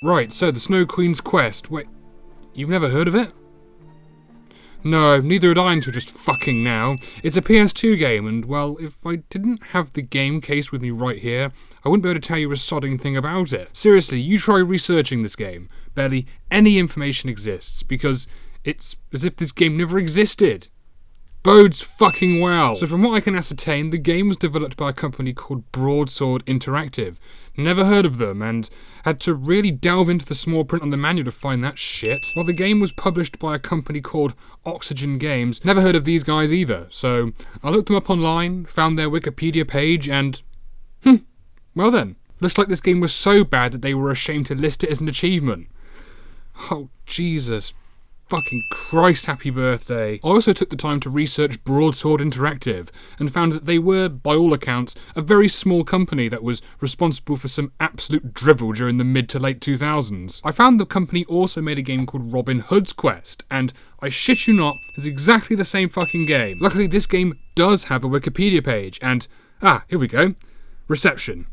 Right, so the Snow Queen's Quest. Wait, you've never heard of it? No, neither had I until just fucking now. It's a PS2 game, and, well, if I didn't have the game case with me right here, I wouldn't be able to tell you a sodding thing about it. Seriously, you try researching this game. Barely any information exists, because it's as if this game never existed. Bodes fucking well. So from what I can ascertain, the game was developed by a company called Broadsword Interactive. Never heard of them, and had to really delve into the small print on the manual to find that shit. While the game was published by a company called Oxygen Games, never heard of these guys either. So I looked them up online, found their Wikipedia page, and well then. Looks like this game was so bad that they were ashamed to list it as an achievement. Oh, Jesus. Fucking Christ, happy birthday. I also took the time to research Broadsword Interactive and found that they were, by all accounts, a very small company that was responsible for some absolute drivel during the mid to late 2000s. I found the company also made a game called Robin Hood's Quest, and I shit you not, it's exactly the same fucking game. Luckily, this game does have a Wikipedia page, and, here we go. Reception.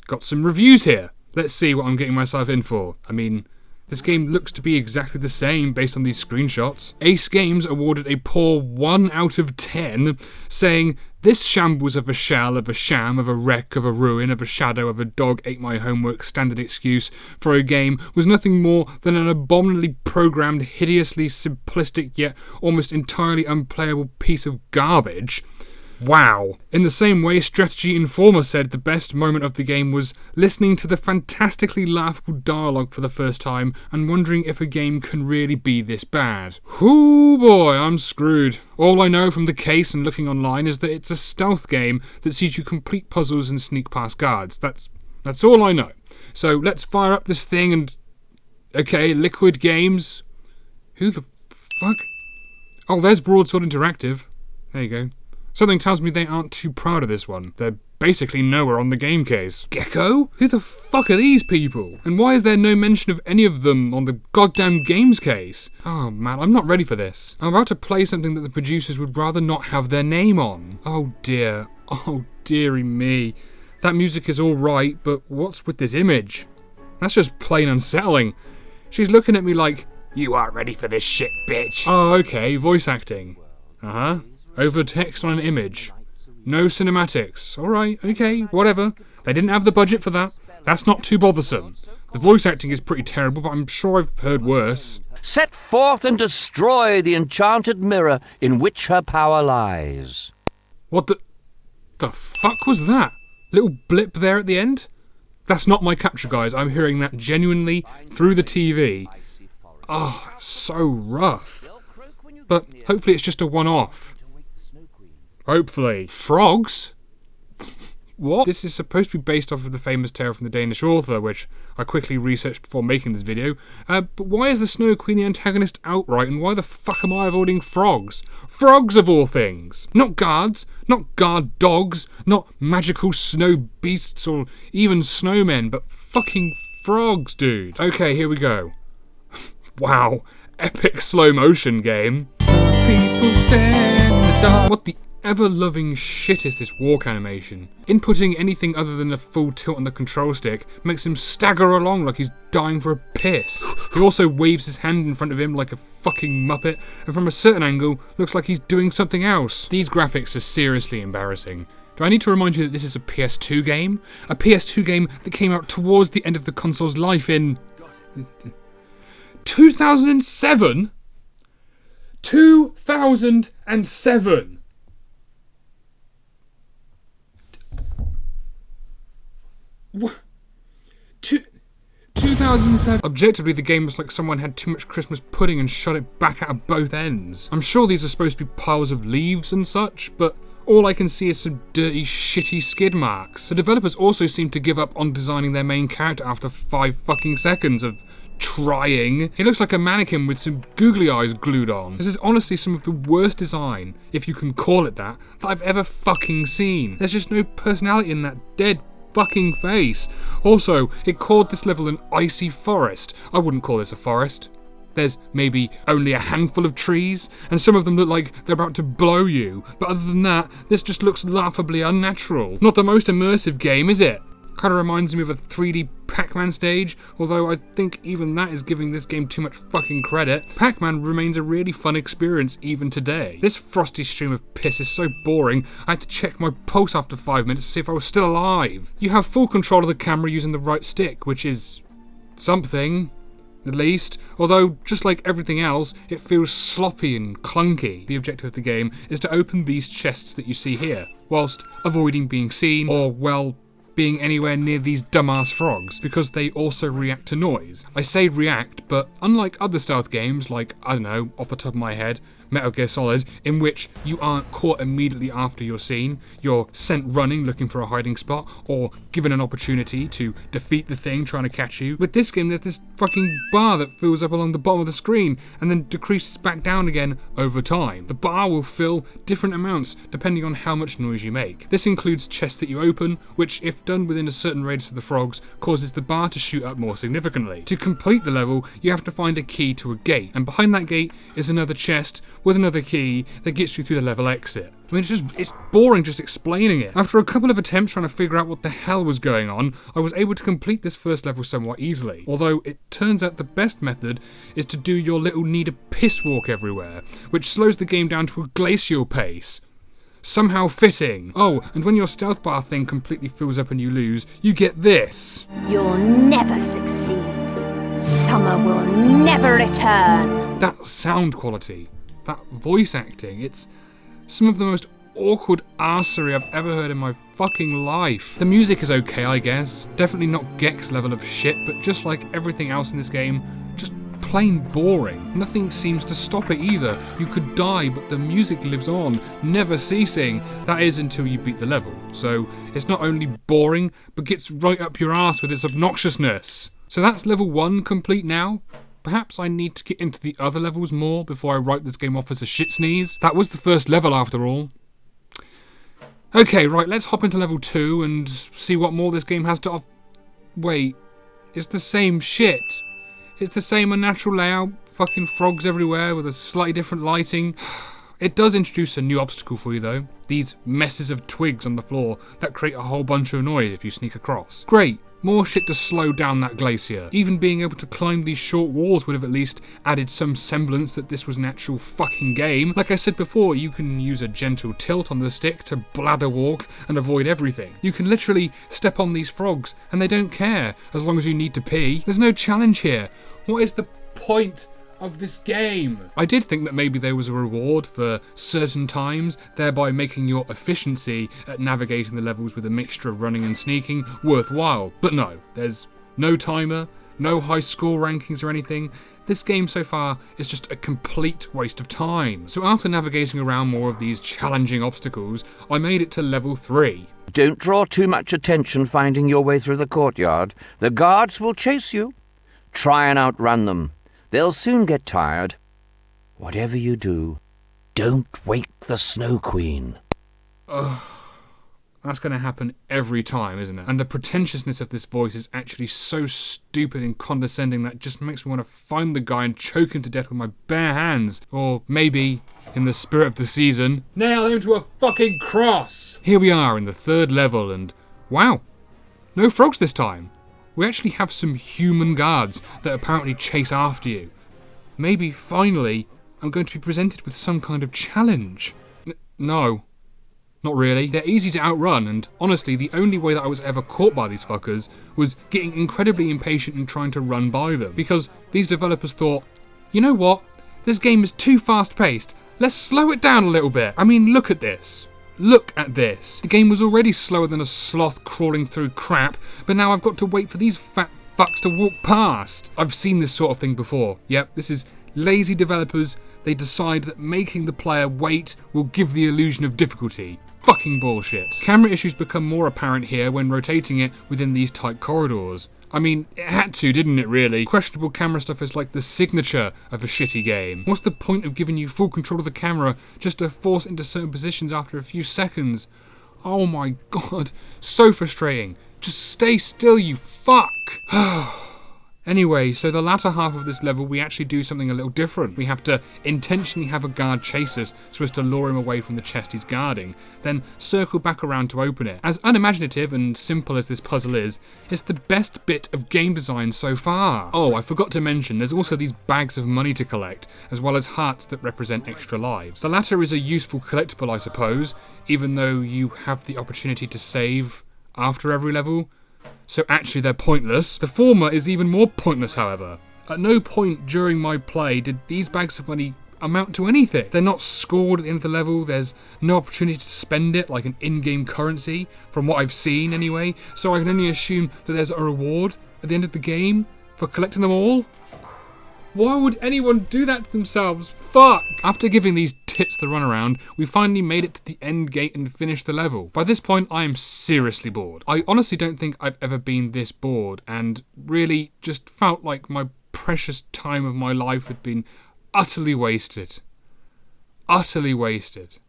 Got some reviews here. Let's see what I'm getting myself in for. I mean, this game looks to be exactly the same based on these screenshots. Ace Games awarded a poor 1 out of 10, saying, "This shambles of a shell, of a sham, of a wreck, of a ruin, of a shadow, of a dog ate my homework standard excuse for a game was nothing more than an abominably programmed, hideously simplistic yet almost entirely unplayable piece of garbage." Wow. In the same way, Strategy Informer said the best moment of the game was listening to the fantastically laughable dialogue for the first time and wondering if a game can really be this bad. Whoo boy, I'm screwed. All I know from the case and looking online is that it's a stealth game that sees you complete puzzles and sneak past guards. That's all I know. So let's fire up this thing and... Okay, Liquid Games. Who the fuck? Oh, there's Broadsword Interactive. There you go. Something tells me they aren't too proud of this one. They're basically nowhere on the game case. Gecko? Who the fuck are these people? And why is there no mention of any of them on the goddamn games case? Oh man, I'm not ready for this. I'm about to play something that the producers would rather not have their name on. Oh dear. Oh dearie me. That music is alright, but what's with this image? That's just plain unsettling. She's looking at me like, "You aren't ready for this shit, bitch." Oh, okay, voice acting. Uh-huh. Over text on an image. No cinematics. Alright, okay, whatever. They didn't have the budget for that. That's not too bothersome. The voice acting is pretty terrible, but I'm sure I've heard worse. Set forth and destroy the enchanted mirror in which her power lies. What the fuck was that? Little blip there at the end? That's not my capture, guys. I'm hearing that genuinely through the TV. Oh, so rough. But hopefully it's just a one-off. Hopefully. Frogs? What? This is supposed to be based off of the famous tale from the Danish author, which I quickly researched before making this video. But why is the Snow Queen the antagonist outright, and why the fuck am I avoiding frogs? Frogs of all things! Not guards, not guard dogs, not magical snow beasts, or even snowmen, but fucking frogs, dude. Okay, here we go. Wow, epic slow motion game. Some people stand in the dark. What the ever-loving shit is this walk animation? Inputting anything other than a full tilt on the control stick makes him stagger along like he's dying for a piss. He also waves his hand in front of him like a fucking muppet, and from a certain angle looks like he's doing something else. These graphics are seriously embarrassing. Do I need to remind you that this is a PS2 game? A PS2 game that came out towards the end of the console's life in... 2007? 2007! 2007. Objectively, the game was like someone had too much Christmas pudding and shot it back out of both ends. I'm sure these are supposed to be piles of leaves and such, but all I can see is some dirty, shitty skid marks. The developers also seem to give up on designing their main character after 5 fucking seconds of trying. He looks like a mannequin with some googly eyes glued on. This is honestly some of the worst design, if you can call it that I've ever fucking seen. There's just no personality in that dead fucking face. Also, it called this level an icy forest. I wouldn't call this a forest. There's maybe only a handful of trees, and some of them look like they're about to blow you, but other than that, this just looks laughably unnatural. Not the most immersive game, is it? Kinda reminds me of a 3D Pac-Man stage, although I think even that is giving this game too much fucking credit. Pac-Man remains a really fun experience even today. This frosty stream of piss is so boring, I had to check my pulse after 5 minutes to see if I was still alive. You have full control of the camera using the right stick, which is something, at least, although just like everything else, it feels sloppy and clunky. The objective of the game is to open these chests that you see here, whilst avoiding being seen or, well, being anywhere near these dumbass frogs, because they also react to noise. I say react, but unlike other stealth games like, I don't know, off the top of my head, Metal Gear Solid, in which you aren't caught immediately after you're seen, you're sent running looking for a hiding spot, or given an opportunity to defeat the thing trying to catch you. With this game, there's this fucking bar that fills up along the bottom of the screen and then decreases back down again over time. The bar will fill different amounts depending on how much noise you make. This includes chests that you open, which, if done within a certain radius of the frogs, causes the bar to shoot up more significantly. To complete the level, you have to find a key to a gate, and behind that gate is another chest with another key that gets you through the level exit. I mean, it's boring just explaining it. After a couple of attempts trying to figure out what the hell was going on, I was able to complete this first level somewhat easily. Although it turns out the best method is to do your little need a piss walk everywhere, which slows the game down to a glacial pace. Somehow fitting. Oh, and when your stealth bar thing completely fills up and you lose, you get this. You'll never succeed. Summer will never return. That sound quality, that voice acting, it's some of the most awkward arsery I've ever heard in my fucking life. The music is okay, I guess. Definitely not Gex level of shit, but just like everything else in this game, just plain boring. Nothing seems to stop it either. You could die, but the music lives on, never ceasing. That is until you beat the level. So it's not only boring, but gets right up your ass with its obnoxiousness. So that's level 1 complete now. Perhaps I need to get into the other levels more before I write this game off as a shit sneeze. That was the first level after all. Okay, right, let's hop into level 2 and see what more this game has to offer. Wait, it's the same shit. It's the same unnatural layout, fucking frogs everywhere with a slightly different lighting. It does introduce a new obstacle for you though. These messes of twigs on the floor that create a whole bunch of noise if you sneak across. Great. More shit to slow down that glacier. Even being able to climb these short walls would have at least added some semblance that this was an actual fucking game. Like I said before, you can use a gentle tilt on the stick to bladder walk and avoid everything. You can literally step on these frogs and they don't care as long as you need to pee. There's no challenge here. What is the point of this game? I did think that maybe there was a reward for certain times, thereby making your efficiency at navigating the levels with a mixture of running and sneaking worthwhile. But no, there's no timer, no high score rankings or anything. This game so far is just a complete waste of time. So after navigating around more of these challenging obstacles, I made it to level 3. Don't draw too much attention finding your way through the courtyard. The guards will chase you. Try and outrun them. They'll soon get tired. Whatever you do, don't wake the Snow Queen. That's going to happen every time, isn't it? And the pretentiousness of this voice is actually so stupid and condescending that just makes me want to find the guy and choke him to death with my bare hands. Or maybe, in the spirit of the season, nail him to a fucking cross! Here we are in the 3rd level and wow, no frogs this time. We actually have some human guards that apparently chase after you. Maybe, finally, I'm going to be presented with some kind of challenge. No. Not really. They're easy to outrun, and honestly, the only way that I was ever caught by these fuckers was getting incredibly impatient and trying to run by them. Because these developers thought, you know what? This game is too fast-paced. Let's slow it down a little bit. I mean, look at this. Look at this. The game was already slower than a sloth crawling through crap, but now I've got to wait for these fat fucks to walk past. I've seen this sort of thing before. Yep, this is lazy developers. They decide that making the player wait will give the illusion of difficulty. Fucking bullshit. Camera issues become more apparent here when rotating it within these tight corridors. I mean, it had to, didn't it really? Questionable camera stuff is like the signature of a shitty game. What's the point of giving you full control of the camera just to force it into certain positions after a few seconds? Oh my god, so frustrating. Just stay still, you fuck. Anyway, so the latter half of this level we actually do something a little different. We have to intentionally have a guard chase us so as to lure him away from the chest he's guarding, then circle back around to open it. As unimaginative and simple as this puzzle is, it's the best bit of game design so far. Oh, I forgot to mention, there's also these bags of money to collect, as well as hearts that represent extra lives. The latter is a useful collectible, I suppose, even though you have the opportunity to save after every level. So actually they're pointless. The former is even more pointless, however. At no point during my play did these bags of money amount to anything. They're not scored at the end of the level, there's no opportunity to spend it like an in-game currency, from what I've seen anyway, so I can only assume that there's a reward at the end of the game for collecting them all. Why would anyone do that to themselves? Fuck! After giving these tits the runaround, we finally made it to the end gate and finished the level. By this point, I am seriously bored. I honestly don't think I've ever been this bored, and really just felt like my precious time of my life had been utterly wasted. Utterly wasted.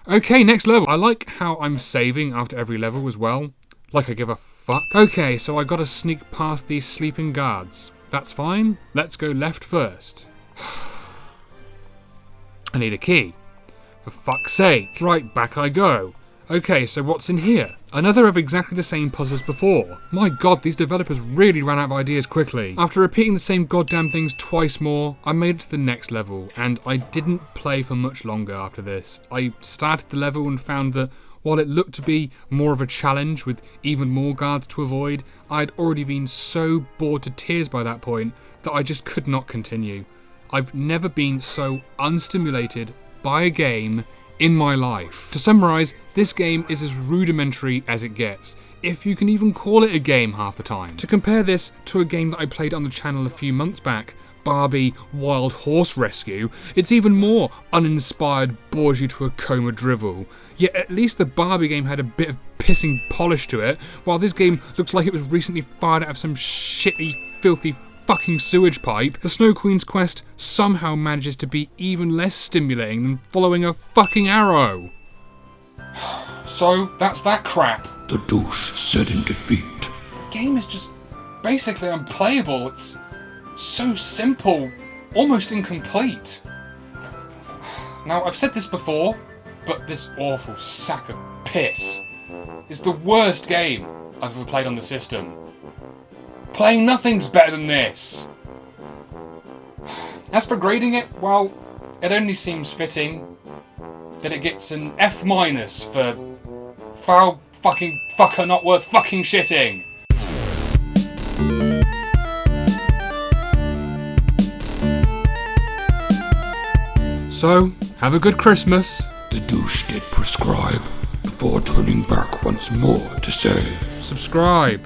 Okay, next level. I like how I'm saving after every level as well. Like I give a fuck. Okay, so I gotta sneak past these sleeping guards. That's fine. Let's go left first. I need a key. For fuck's sake. Right, back I go. Okay, so what's in here? Another of exactly the same puzzle as before. My god, these developers really ran out of ideas quickly. After repeating the same goddamn things twice more, I made it to the next level, and I didn't play for much longer after this. I started the level and found that while it looked to be more of a challenge with even more guards to avoid, I'd already been so bored to tears by that point that I just could not continue. I've never been so unstimulated by a game in my life. To summarise, this game is as rudimentary as it gets, if you can even call it a game half the time. To compare this to a game that I played on the channel a few months back, Barbie Wild Horse Rescue, it's even more uninspired, bores you to a coma drivel. Yet at least the Barbie game had a bit of pissing polish to it, while this game looks like it was recently fired out of some shitty, filthy fucking sewage pipe. The Snow Queen's quest somehow manages to be even less stimulating than following a fucking arrow. So, that's that crap. The douche said in defeat. The game is just basically unplayable. It's so simple, almost incomplete. Now, I've said this before, but this awful sack of piss is the worst game I've ever played on the system. Playing nothing's better than this. As for grading it, well, it only seems fitting that it gets an F- for foul fucking fucker not worth fucking shitting. So, have a good Christmas. The douche did prescribe, before turning back once more to say, Subscribe.